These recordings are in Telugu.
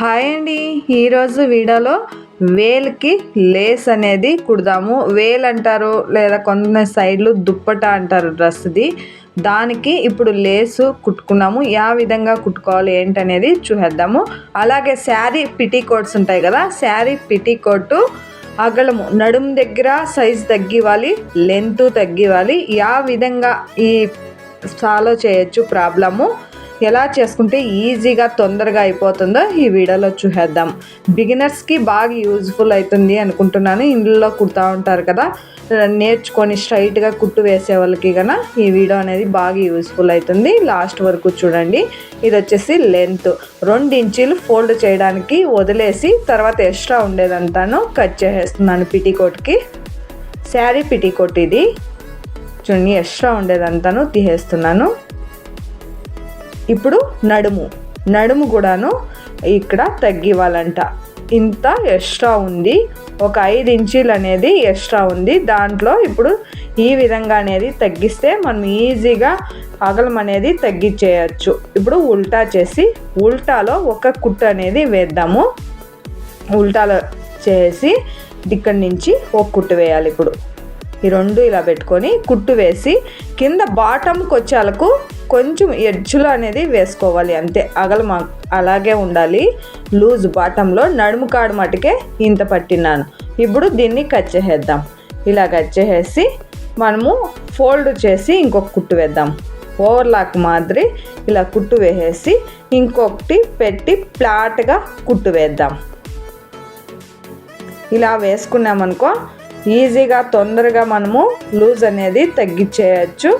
హాయ్ అండి. ఈరోజు వీడియోలో వేల్కి లేస్ అనేది కుడదాము. వేల్ అంటారు, లేదా కొన్ని సైడ్లు దుప్పట అంటారు డ్రెస్ది. దానికి ఇప్పుడు లేసు కుట్టుకున్నాము. ఏ విధంగా కుట్టుకోవాలి ఏంటనేది చూసేద్దాము. అలాగే శారీ పిటీకోట్స్ ఉంటాయి కదా, శారీ పిటీకోట్ అగలము నడుము దగ్గర సైజు తగ్గివ్వాలి, లెంత్ తగ్గివ్వాలి. ఏ విధంగా ఈ సాల్వ్ చేయొచ్చు ప్రాబ్లము, ఎలా చేసుకుంటే ఈజీగా తొందరగా అయిపోతుందో ఈ వీడియోలో చూసేద్దాం. బిగినర్స్కి బాగా యూజ్ఫుల్ అవుతుంది అనుకుంటున్నాను. ఇంట్లో కుడతా ఉంటారు కదా, నేర్చుకొని స్ట్రైట్గా కుట్టు వేసే వాళ్ళకి కన్నా ఈ వీడియో అనేది బాగా యూజ్ఫుల్ అవుతుంది. లాస్ట్ వరకు చూడండి. ఇది వచ్చేసి లెంత్ 2 ఇంచీలు ఫోల్డ్ చేయడానికి వదిలేసి తర్వాత ఎక్స్ట్రా ఉండేదంతాను కట్ చేసేస్తున్నాను. పిటీకోట్కి శారీ పిటీకోట్ ఇది చూడండి, ఎక్స్ట్రా ఉండేదంతాను తీసేస్తున్నాను. ఇప్పుడు నడుము కూడాను ఇక్కడ తగ్గివ్వాలంట. ఇంత ఎక్స్ట్రా ఉంది, ఒక 5 ఇంచీలు అనేది ఎక్స్ట్రా ఉంది. దాంట్లో ఇప్పుడు ఈ విధంగా అనేది తగ్గిస్తే మనం ఈజీగా అగలం అనేది తగ్గించేయచ్చు. ఇప్పుడు ఉల్టా చేసి ఉల్టాలో ఒక కుట్టు అనేది వేద్దాము. ఉల్టాలో చేసి ఇక్కడి నుంచి ఒక కుట్టు వేయాలి. ఇప్పుడు ఈ 2 ఇలా పెట్టుకొని కుట్టు వేసి కింద బాటంకి వచ్చేలకు కొంచెం ఎడ్జ్లో అనేది వేసుకోవాలి, అంతే. అగలం అలాగే ఉండాలి, లూజ్ బాటంలో. నడుము కాడు మటుకే ఇంత పట్టినాను. ఇప్పుడు దీన్ని కట్ చేసేద్దాం. ఇలా కట్ చేసేసి మనము ఫోల్డ్ చేసి ఇంకొక కుట్టు వేద్దాం. ఓవర్లాక్ మాదిరి ఇలా కుట్టు వేసేసి ఇంకొకటి పెట్టి ఫ్లాట్గా కుట్టు వేద్దాం. ఇలా వేసుకున్నామనుకో ఈజీగా తొందరగా మనము లూజ్ అనేది తగ్గించేయచ్చు.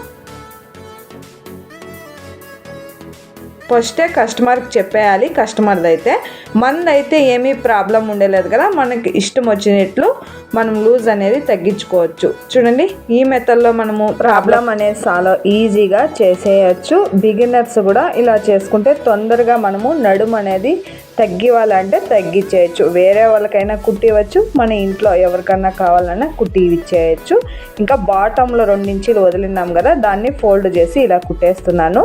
ఫస్టే కస్టమర్కి చెప్పేయాలి. కస్టమర్ది అయితే మనదైతే ఏమీ ప్రాబ్లం ఉండలేదు కదా, మనకి ఇష్టం వచ్చినట్లు మనం లూజ్ అనేది తగ్గించుకోవచ్చు. చూడండి, ఈ మెథడ్లో మనము ప్రాబ్లం అనేది చాలా ఈజీగా చేసేయచ్చు. బిగినర్స్ కూడా ఇలా చేసుకుంటే తొందరగా మనము నడుము అనేది తగ్గివ్వాలంటే తగ్గించేయచ్చు. వేరే వాళ్ళకైనా కుట్టివచ్చు, మన ఇంట్లో ఎవరికైనా కావాలన్నా కుట్టి ఇచ్చేయచ్చు. ఇంకా బాటంలో 2 ఇంచీలు వదిలినాం కదా, దాన్ని ఫోల్డ్ చేసి ఇలా కుట్టేస్తున్నాను.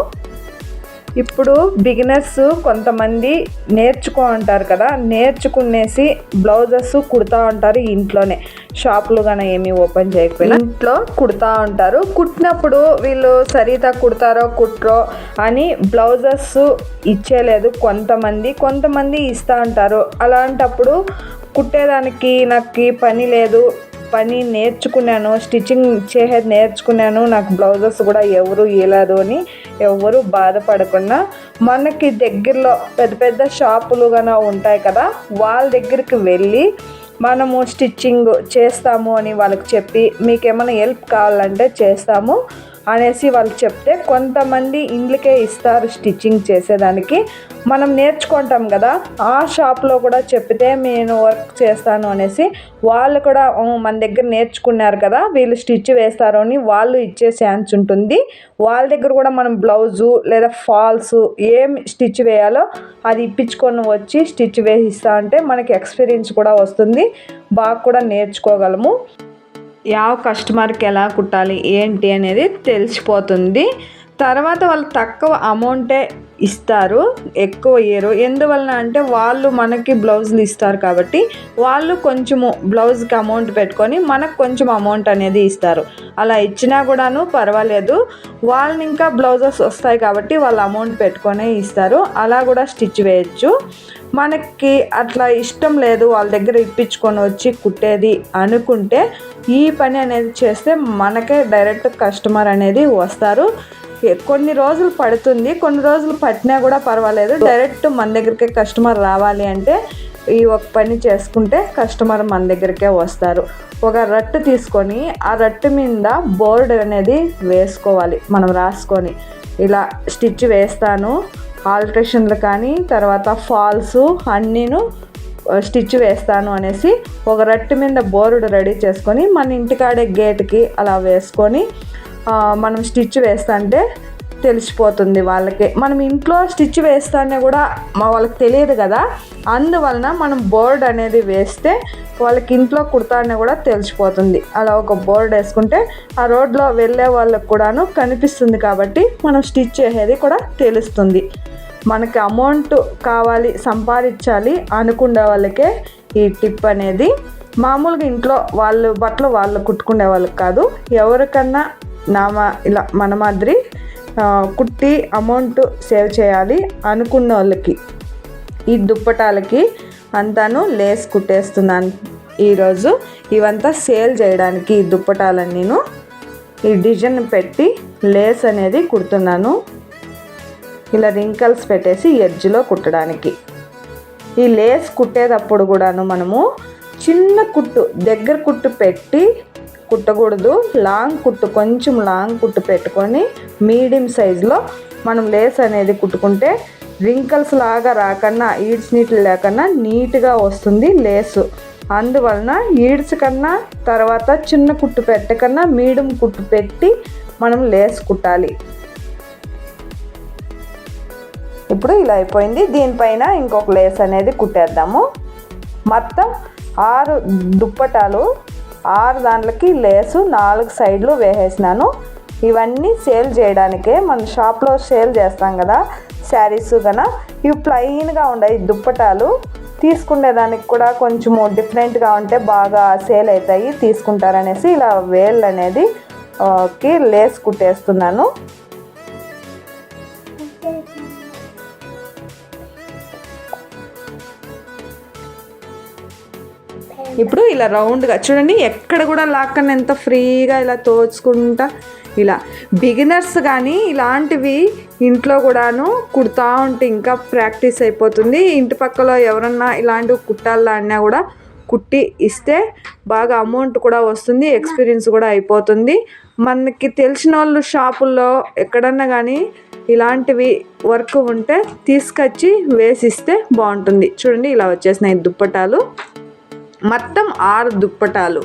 ఇప్పుడు బిగినర్స్ కొంతమంది నేర్చుకో ఉంటారు కదా, నేర్చుకునేసి బ్లౌజెస్ కుడతా ఉంటారు ఇంట్లోనే. షాపులు కానీ ఏమీ ఓపెన్ చేయకపోయినా ఇంట్లో కుడతా ఉంటారు. కుట్టినప్పుడు వీళ్ళు సరిగా కుడతారో కుట్రో అని బ్లౌజెస్ ఇచ్చేలేదు కొంతమంది ఇస్తూ ఉంటారు. అలాంటప్పుడు కుట్టేదానికి నాకు పని లేదు, పని నేర్చుకున్నాను, స్టిచ్చింగ్ చేసేది నేర్చుకున్నాను, నాకు బ్లౌజెస్ కూడా ఎవరు ఇవ్వలేదు అని ఎవరు బాధపడకుండా మనకి దగ్గరలో పెద్ద షాపులు కానీ ఉంటాయి కదా, వాళ్ళ దగ్గరికి వెళ్ళి మనము స్టిచ్చింగ్ చేస్తాము అని వాళ్ళకి చెప్పి, మీకేమైనా హెల్ప్ కావాలంటే చేస్తాము అనేసి వాళ్ళు చెప్తే కొంతమంది ఇండ్లకే ఇస్తారు స్టిచ్చింగ్ చేసేదానికి. మనం నేర్చుకుంటాం కదా, ఆ షాప్లో కూడా చెప్తే నేను వర్క్ చేస్తాను అనేసి వాళ్ళు కూడా మన దగ్గర నేర్చుకున్నారు కదా, వీళ్ళు స్టిచ్ వేస్తారు అని వాళ్ళు ఇచ్చే ఛాన్స్ ఉంటుంది. వాళ్ళ దగ్గర కూడా మనం బ్లౌజు లేదా ఫాల్స్ ఏం స్టిచ్ వేయాలో అది ఇప్పించుకొని వచ్చి స్టిచ్ వేసిస్తా అంటే మనకి ఎక్స్పీరియన్స్ కూడా వస్తుంది, బాగా కూడా నేర్చుకోగలము. ಯಾವ కస్టమర్కి ఎలా కుట్టాలి ఏంటి అనేది తెలిసిపోతుంది. తర్వాత వాళ్ళు తక్కువ అమౌంటే ఇస్తారు, ఎక్కువ ఇయ్యరు. ఎందువలన అంటే వాళ్ళు మనకి బ్లౌజులు ఇస్తారు కాబట్టి వాళ్ళు కొంచెము బ్లౌజ్కి అమౌంట్ పెట్టుకొని మనకు కొంచెం అమౌంట్ అనేది ఇస్తారు. అలా ఇచ్చినా కూడాను పర్వాలేదు, వాళ్ళని ఇంకా బ్లౌజెస్ వస్తాయి కాబట్టి వాళ్ళు అమౌంట్ పెట్టుకొనే ఇస్తారు. అలా కూడా స్టిచ్ వేయచ్చు. మనకి అట్లా ఇష్టం లేదు, వాళ్ళ దగ్గర ఇప్పించుకొని వచ్చి కుట్టేది అనుకుంటే ఈ పని అనేది చేస్తే మనకే డైరెక్ట్ కస్టమర్ అనేది వస్తారు. కొన్ని రోజులు పడుతుంది, కొన్ని రోజులు పట్టినా కూడా పర్వాలేదు. డైరెక్ట్ మన దగ్గరికే కస్టమర్ రావాలి అంటే ఈ ఒక పని చేసుకుంటే కస్టమర్ మన దగ్గరికే వస్తారు. ఒక రట్టు తీసుకొని ఆ రట్టు మీద బోర్డు అనేది వేసుకోవాలి. మనం రాసుకొని ఇలా స్టిచ్ వేస్తాను, ఆల్ట్రేషన్లు కానీ తర్వాత ఫాల్స్ అన్నీను స్టిచ్ వేస్తాను అనేసి ఒక రట్టు మీద బోర్డు రెడీ చేసుకొని మన ఇంటికాడే గేట్కి అలా వేసుకొని మనం స్టిచ్ వేస్తుంటే తెలిసిపోతుంది వాళ్ళకి. మనం ఇంట్లో స్టిచ్ వేస్తానే కూడా వాళ్ళకి తెలియదు కదా, అందువలన మనం బోర్డ్ అనేది వేస్తే వాళ్ళకి ఇంట్లో కుడతానే కూడా తెలిసిపోతుంది. అలా ఒక బోర్డు వేసుకుంటే ఆ రోడ్లో వెళ్ళే వాళ్ళకు కూడాను కనిపిస్తుంది కాబట్టి మనం స్టిచ్ చేసేది కూడా తెలుస్తుంది. మనకి అమౌంట్ కావాలి, సంపాదించాలి అనుకునే వాళ్ళకే ఈ టిప్ అనేది. మామూలుగా ఇంట్లో వాళ్ళు బట్టలు వాళ్ళు కుట్టుకునే వాళ్ళకి కాదు, ఎవరికన్నా ఇలా మన మాదిరి కుట్టి అమౌంట్ సేవ్ చేయాలి అనుకున్న వాళ్ళకి ఈ దుప్పటాలకి అంతాను లేస్ కుట్టేస్తున్నాను ఈరోజు. ఇవంతా సేల్ చేయడానికి ఈ దుప్పటాలని నేను ఈ డిజైన్ పెట్టి లేస్ అనేది కుడుతున్నాను. ఇలా రింకల్స్ పెట్టేసి ఎడ్జ్లో కుట్టడానికి. ఈ లేస్ కుట్టేటప్పుడు కూడాను మనము చిన్న కుట్టు, దగ్గర కుట్టు పెట్టి కుట్టకూడదు. లాంగ్ కుట్టు, కొంచెం లాంగ్ కుట్టు పెట్టుకొని మీడియం సైజులో మనం లేస్ అనేది కుట్టుకుంటే రింకల్స్ లాగా రాకన్నా, ఈడ్స్ నీట్లు లేకన్నా నీట్గా వస్తుంది లేసు. అందువలన ఈడ్స్ కన్నా తర్వాత చిన్న కుట్టు పెట్టకన్నా మీడియం కుట్టు పెట్టి మనం లేస్ కుట్టాలి. ఇప్పుడు ఇలా అయిపోయింది. దీనిపైన ఇంకొక లేస్ అనేది కుట్టేద్దాము. మొత్తం 6 దుప్పటాలు, 6 దాంట్లకి లేసు 4 సైడ్లు వేసేసినాను. ఇవన్నీ సేల్ చేయడానికే. మన షాప్లో సేల్ చేస్తాం కదా శారీస్ కన్నా, ఇవి ప్లెయిన్గా ఉన్నాయి దుప్పటాలు. తీసుకునేదానికి కూడా కొంచెము డిఫరెంట్గా ఉంటే బాగా సేల్ అవుతాయి, తీసుకుంటారనేసి ఇలా వేళ్ళు అనేది కి లేస్ కుట్టేస్తున్నాను. ఇప్పుడు ఇలా రౌండ్గా చూడండి, ఎక్కడ కూడా లాక్కని ఎంత ఫ్రీగా ఇలా తోచుకుంటా. ఇలా బిగినర్స్ కానీ ఇలాంటివి ఇంట్లో కూడాను కుడతా ఉంటే ఇంకా ప్రాక్టీస్ అయిపోతుంది. ఇంటి పక్కలో ఎవరన్నా ఇలాంటివి కుట్టాలన్నా కూడా కుట్టి ఇస్తే బాగా అమౌంట్ కూడా వస్తుంది, ఎక్స్పీరియన్స్ కూడా అయిపోతుంది. మనకి తెలిసిన వాళ్ళు షాపుల్లో ఎక్కడన్నా కానీ ఇలాంటివి వర్క్ ఉంటే తీసుకొచ్చి వేసిస్తే బాగుంటుంది. చూడండి ఇలా వచ్చేసినాయి దుప్పటాలు. మొత్తం 6 దుప్పటాలు,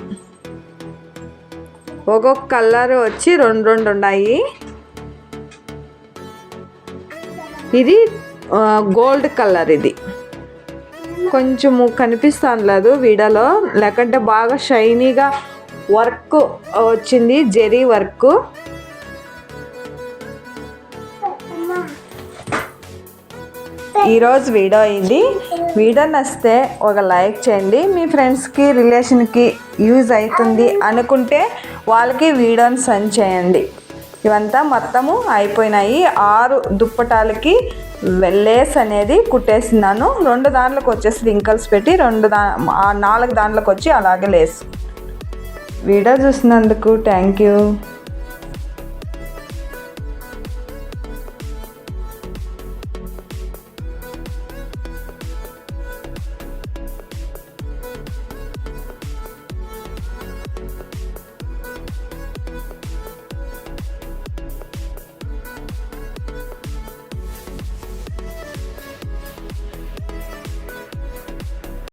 ఒక్కొక్క కలర్ వచ్చి 2 ఉన్నాయి. ఇది గోల్డ్ కలర్. ఇది కొంచెము కనిపిస్తాను లేదు వీడియోలో, లేకంటే బాగా షైనీగా వర్క్ వచ్చింది, జెరీ వర్క్. ఈరోజు వీడియో ఇది. వీడియో నచ్చితే ఒక లైక్ చేయండి. మీ ఫ్రెండ్స్కి, రిలేషన్కి యూజ్ అవుతుంది అనుకుంటే వాళ్ళకి వీడియోని సెండ్ చేయండి. ఇవంతా మొత్తము అయిపోయినాయి. 6 దుప్పటాలకి లేస్ అనేది కుట్టేసినాను. 2 దాంట్లోకి వచ్చేసి రింకల్స్ పెట్టి 4 దాంట్లోకి వచ్చి అలాగే లేస్. వీడియో చూసినందుకు థ్యాంక్ యూ.